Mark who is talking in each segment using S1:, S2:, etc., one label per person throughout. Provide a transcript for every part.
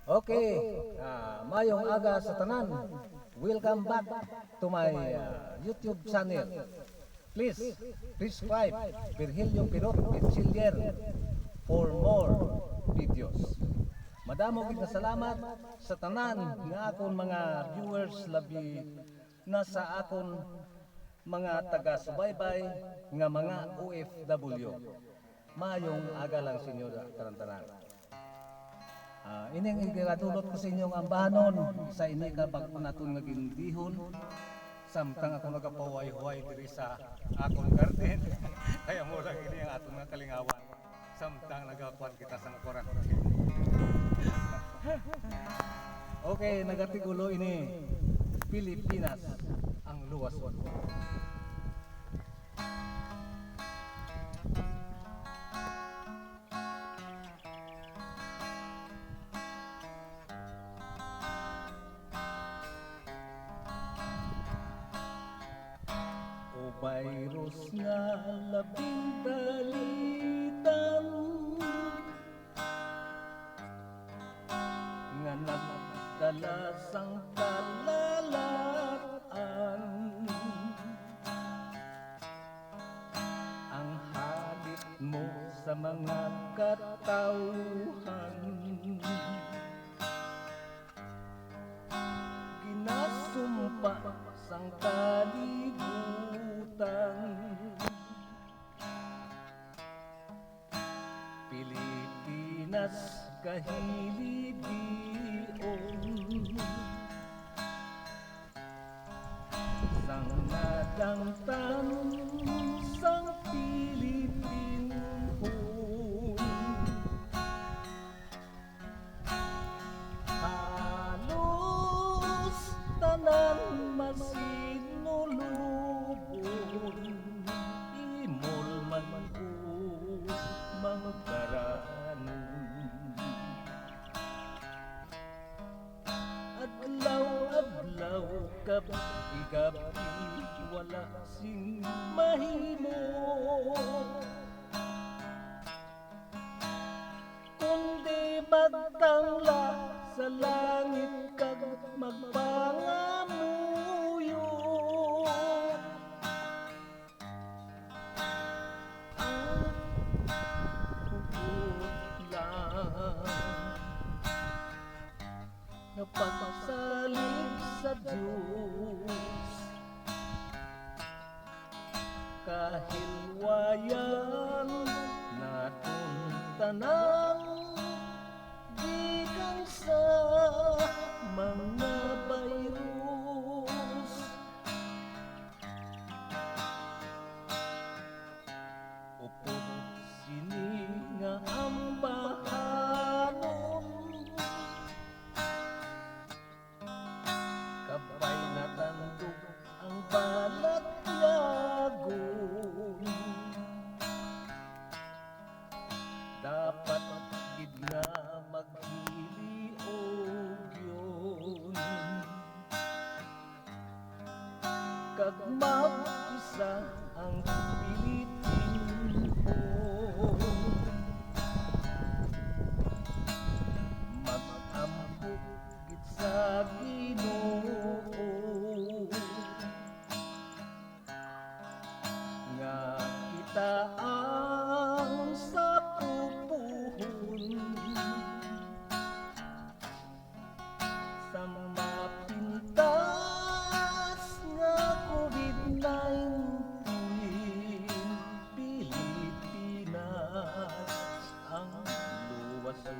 S1: Okay, mayong aga sa tanan. Welcome back to my YouTube channel. Please subscribe Virgilio Pirot Pichilyer for more videos. Madamo gid nga salamat sa tanan nga akon mga viewers labi na sa akon mga taga-subaybay nga mga OFW. Mayong aga lang sa inyo tanan-tanan. Ining igiratulot ko sa inyong ambahanon sa ini ka pagpunaton nga gindihon samtang ako nagapaway-huway diri sa akong garden. Kaya mo lang ini ang atong nga kalingawan samtang nagakuan kita sa nakuran. Okay, nagatigulo ini Pilipinas ang luwason. O virus nga labing dalitan nga nagdala sang kalalatan, ang habit mo sa mga katauhan, ginasumpa sang kalibutan. Pilipinas kahilibion, sang nadangtan sang Pilipinhon. Halos tanan masinulubon, imol man o mangkaranon. Adlaw-adlaw gabi-gabi wala sing mahimo, kundi magtangla sa langit kag magpangamuyo. Ang hugot lang napagsalig sa Diyos, kahilwayan naton tanan gikan sa mga virus. Upod sini nga ambahanon, kabay natandog ang balat yagon. Dapat gid nga maghiliog yun, kag mag-isa ang Pilipinhon. Mag-ambog gid sa Ginoo nga kita ang sapupuhon sa mapintas nga COVID-19. Pilipinas ang luwason.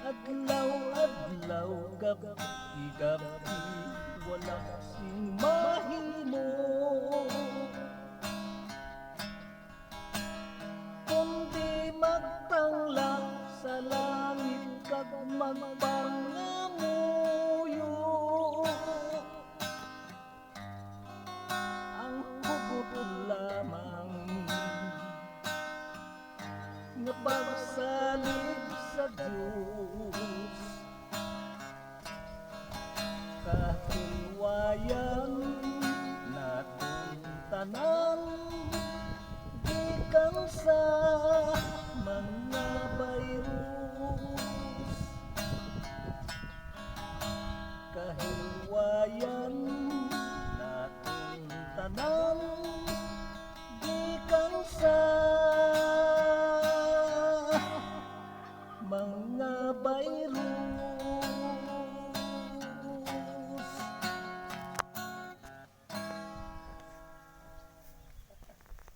S1: Adlaw-adlaw gabi-gabi wala sing mahimo, kundi magtangla sa langit kag magpangamuyo. Ang hugot lamang nga pagsalig sa Diyos, kahilwayan naton tanan gikan sa